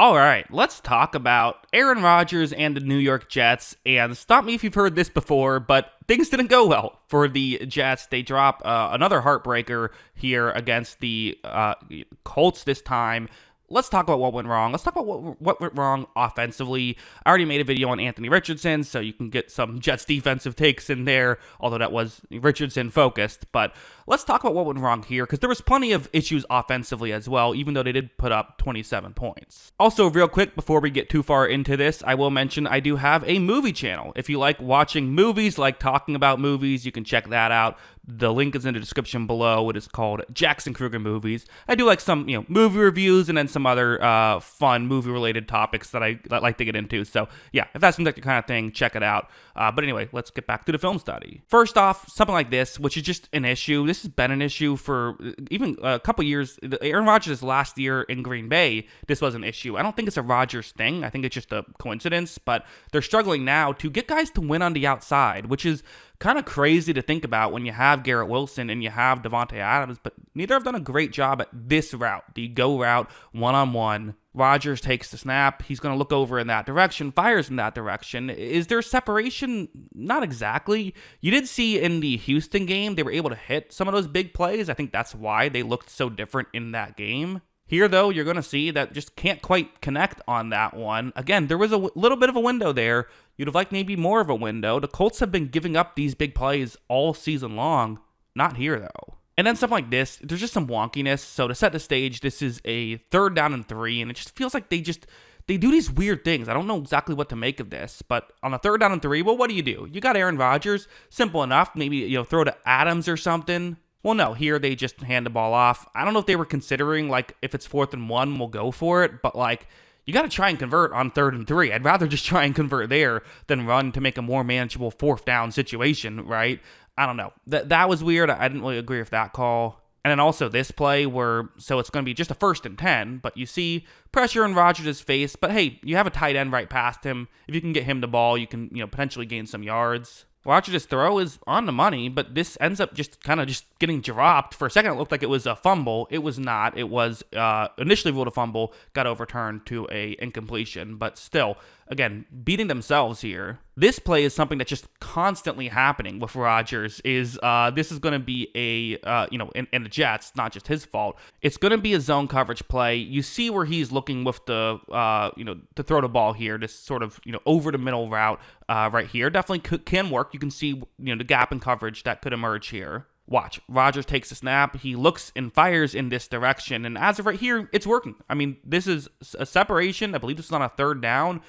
All right, let's talk about Aaron Rodgers and the New York Jets. And stop me if you've heard this before, but things didn't go well for the Jets. They drop another heartbreaker here against the Colts this time. Let's talk about what went wrong. Let's talk about what went wrong offensively. I already made a video on Anthony Richardson, so you can get some Jets defensive takes in there, although that was Richardson focused. But let's talk about what went wrong here, because there was plenty of issues offensively as well, even though they did put up 27 points. Also, real quick, before we get too far into this, I will mention I do have a movie channel. If you like watching movies, like talking about movies, you can check that out. The link is in the description below. It is called Jackson Kruger Movies. I do like some, movie reviews and then some other fun movie-related topics that I like to get into. So, yeah, if that seems like your kind of thing, check it out. But anyway, let's get back to the film study. First off, something like this, which is just an issue. This has been an issue for even a couple years. Aaron Rodgers' last year in Green Bay, this was an issue. I don't think it's a Rodgers thing. I think it's just a coincidence. But they're struggling now to get guys to win on the outside, which is kind of crazy to think about when you have Garrett Wilson and you have Davante Adams, but neither have done a great job at this route, the go route, one-on-one. Rodgers takes the snap. He's going to look over in that direction, fires in that direction. Is there separation? Not exactly. You did see in the Houston game, they were able to hit some of those big plays. I think that's why they looked so different in that game. Here, though, you're going to see that just can't quite connect on that one. Again, there was a little bit of a window there. You'd have liked maybe more of a window. The Colts have been giving up these big plays all season long. Not here, though. And then something like this, there's just some wonkiness. So to set the stage, this is a 3rd down and 3, and it just feels like they do these weird things. I don't know exactly what to make of this, but on a 3rd down and 3, well, what do? You got Aaron Rodgers. Simple enough. Maybe, throw to Adams or something. Well, no, here they just hand the ball off. I don't know if they were considering, if it's 4th and 1, we'll go for it. But, you got to try and convert on 3rd and 3. I'd rather just try and convert there than run to make a more manageable 4th down situation, right? I don't know. That was weird. I didn't really agree with that call. And then also this play so it's going to be just a 1st and 10, but you see pressure in Rodgers' face. But, hey, you have a tight end right past him. If you can get him the ball, you can, potentially gain some yards. Rodgers' throw is on the money, but this ends up just getting dropped. For a second, it looked like it was a fumble. It was not. It was initially ruled a fumble, got overturned to a incompletion. But still, again, beating themselves here. This play is something that's just constantly happening with Rodgers. This is going to be in the Jets, not just his fault. It's going to be a zone coverage play. You see where he's looking with the, to throw the ball here, this sort of, over the middle route right here. Definitely can work. You can see, the gap in coverage that could emerge here. Watch. Rodgers takes the snap. He looks and fires in this direction. And as of right here, it's working. I mean, this is a separation. I believe this is on a 3rd down.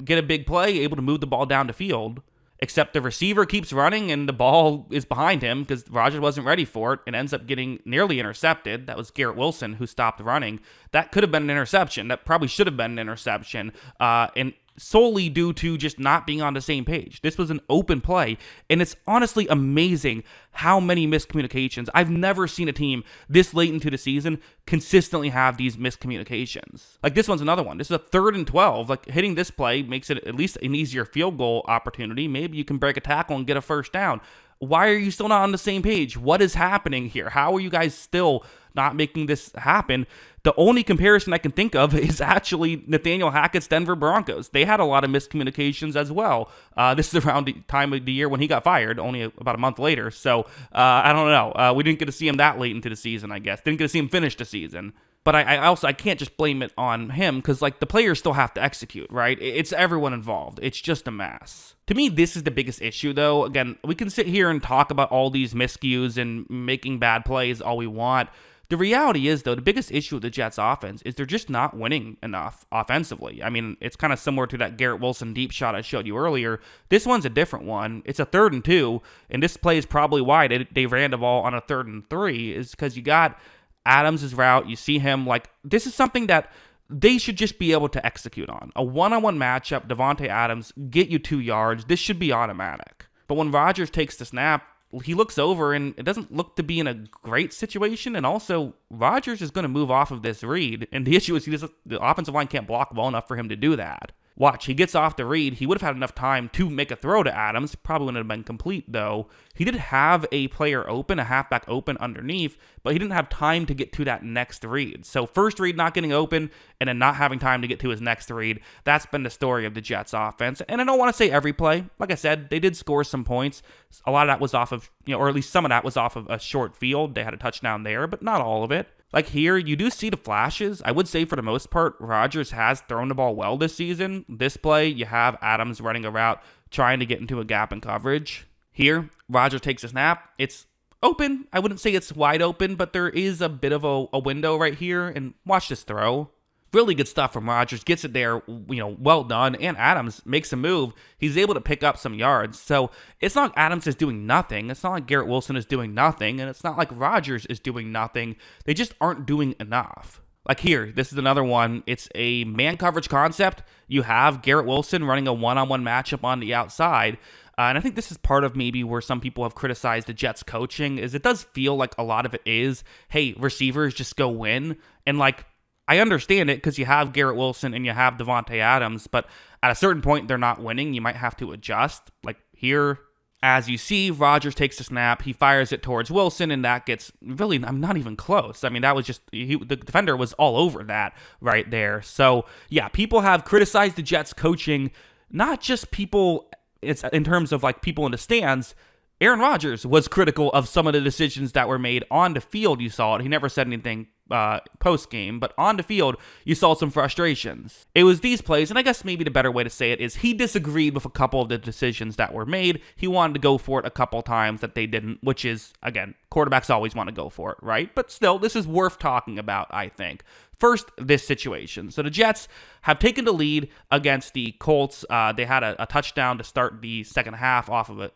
Get a big play, able to move the ball down the field. Except the receiver keeps running and the ball is behind him because Rodgers wasn't ready for it and ends up getting nearly intercepted. That was Garrett Wilson who stopped running. That could have been an interception. That probably should have been an interception. And solely due to just not being on the same page. This was an open play, and it's honestly amazing how many miscommunications. I've never seen a team this late into the season consistently have these miscommunications. This one's another one. This is a 3rd and 12. Hitting this play makes it at least an easier field goal opportunity. Maybe you can break a tackle and get a 1st down. Why are you still not on the same page? What is happening here? How are you guys still not making this happen? The only comparison I can think of is actually Nathaniel Hackett's Denver Broncos. They had a lot of miscommunications as well. This is around the time of the year when he got fired, only about a month later. So, I don't know. We didn't get to see him that late into the season, I guess. Didn't get to see him finish the season. But I can't just blame it on him because, the players still have to execute, right? It's everyone involved. It's just a mess. To me, this is the biggest issue, though. Again, we can sit here and talk about all these miscues and making bad plays all we want. The reality is, though, the biggest issue with the Jets offense is they're just not winning enough offensively. I mean, it's kind of similar to that Garrett Wilson deep shot I showed you earlier. This one's a different one. It's a 3rd and 2, and this play is probably why they ran the ball on a 3rd and 3, is because you got Adams' route. You see him, this is something that they should just be able to execute on. A one-on-one matchup, Davante Adams, get you 2 yards. This should be automatic. But when Rodgers takes the snap, he looks over and it doesn't look to be in a great situation. And also, Rodgers is going to move off of this read. And the issue is the offensive line can't block well enough for him to do that. Watch, he gets off the read. He would have had enough time to make a throw to Adams. Probably wouldn't have been complete, though. He did have a player open, a halfback open underneath, but he didn't have time to get to that next read. So first read not getting open, and then not having time to get to his next read. That's been the story of the Jets offense. And I don't want to say every play. Like I said, they did score some points. A lot of that was off of, or at least some of that was off of a short field. They had a touchdown there, but not all of it. Like here, you do see the flashes. I would say for the most part, Rodgers has thrown the ball well this season. This play, you have Adams running a route, trying to get into a gap in coverage. Here, Rodgers takes a snap. It's open. I wouldn't say it's wide open, but there is a bit of a window right here. And watch this throw. Really good stuff from Rodgers. Gets it there, well done. And Adams makes a move. He's able to pick up some yards. So it's not like Adams is doing nothing. It's not like Garrett Wilson is doing nothing. And it's not like Rodgers is doing nothing. They just aren't doing enough. Like here, this is another one. It's a man coverage concept. You have Garrett Wilson running a one-on-one matchup on the outside. And I think this is part of maybe where some people have criticized the Jets coaching, is it does feel like a lot of it is, hey, receivers just go win. And I understand it because you have Garrett Wilson and you have Devontae Adams, but at a certain point, they're not winning. You might have to adjust. Like here, as you see, Rodgers takes the snap. He fires it towards Wilson, and that gets really, I'm not even close. I mean, that was just, the defender was all over that right there. So, yeah, people have criticized the Jets coaching, not just people, it's in terms of people in the stands. Aaron Rodgers was critical of some of the decisions that were made on the field. You saw it. He never said anything post-game, but on the field, you saw some frustrations. It was these plays, and I guess maybe the better way to say it is he disagreed with a couple of the decisions that were made. He wanted to go for it a couple times that they didn't, which is, again, quarterbacks always want to go for it, right? But still, this is worth talking about, I think. First, this situation. So the Jets have taken the lead against the Colts. They had a touchdown to start the second half off of a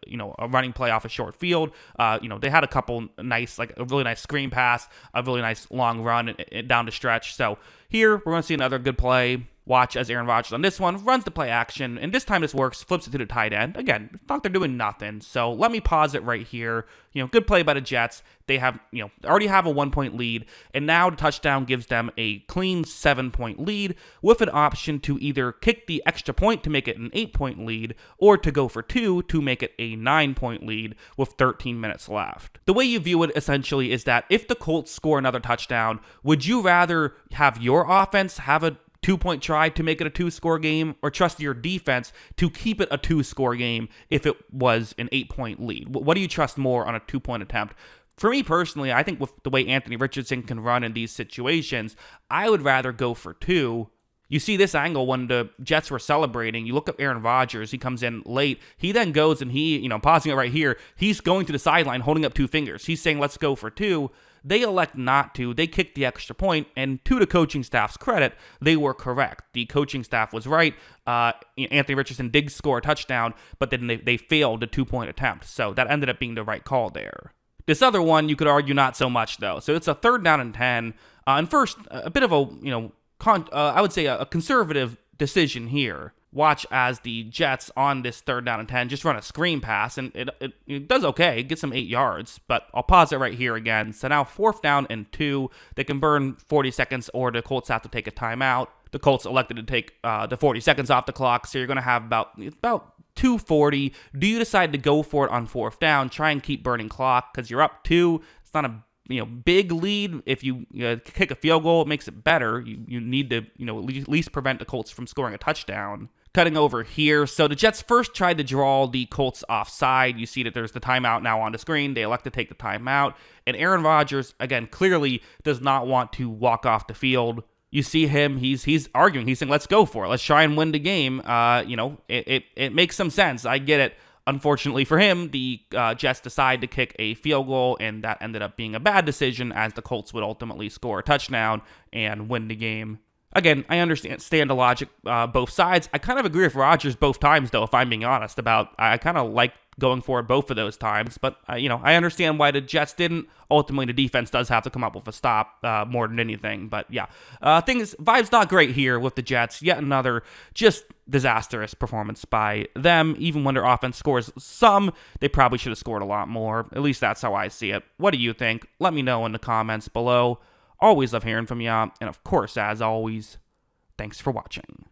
running play off a short field. They had a couple nice, a really nice screen pass, a really nice long run down the stretch. So here, we're going to see another good play. Watch as Aaron Rodgers on this one runs the play action, and this time this works, flips it to the tight end. Again, it's not like they're doing nothing, so let me pause it right here. Good play by the Jets. They have, already have a 1-point lead, and now the touchdown gives them a clean 7-point lead with an option to either kick the extra point to make it an 8-point lead, or to go for 2 to make it a 9-point lead with 13 minutes left. The way you view it essentially is that if the Colts score another touchdown, would you rather have your offense have a 2-point try to make it a 2-score game, or trust your defense to keep it a 2-score game if it was an 8-point lead? What do you trust more on a 2-point attempt? For me personally, I think with the way Anthony Richardson can run in these situations, I would rather go for 2. You see this angle when the Jets were celebrating. You look up Aaron Rodgers. He comes in late. He then goes and he, pausing it right here, he's going to the sideline holding up 2 fingers. He's saying, let's go for 2. They elect not to. They kicked the extra point, and to the coaching staff's credit, they were correct. The coaching staff was right. Anthony Richardson did score a touchdown, but then they failed a 2-point attempt. So that ended up being the right call there. This other one, you could argue not so much, though. So it's a 3rd down and 10. And first, a bit of a, I would say a conservative decision here. Watch as the Jets on this 3rd down and 10 just run a screen pass, and it does okay. It gets them 8 yards, but I'll pause it right here again. So now 4th down and 2. They can burn 40 seconds, or the Colts have to take a timeout. The Colts elected to take the 40 seconds off the clock, so you're going to have about 2:40. Do you decide to go for it on 4th down, try and keep burning clock because you're up 2? It's not a big lead. If you kick a field goal, it makes it better. You need to at least prevent the Colts from scoring a touchdown. Cutting over here, so the Jets first tried to draw the Colts offside. You see that there's the timeout now on the screen. They elect to take the timeout, and Aaron Rodgers, again, clearly does not want to walk off the field. You see him, he's arguing. He's saying, let's go for it. Let's try and win the game. It makes some sense. I get it. Unfortunately for him, the Jets decide to kick a field goal, and that ended up being a bad decision as the Colts would ultimately score a touchdown and win the game. Again, I understand the logic, both sides. I kind of agree with Rodgers both times, though, if I'm being honest about, I kind of like going for it both of those times. But, I understand why the Jets didn't. Ultimately, the defense does have to come up with a stop more than anything. But, yeah, vibe's not great here with the Jets. Yet another just disastrous performance by them. Even when their offense scores some, they probably should have scored a lot more. At least that's how I see it. What do you think? Let me know in the comments below. Always love hearing from you. And of course, as always, thanks for watching.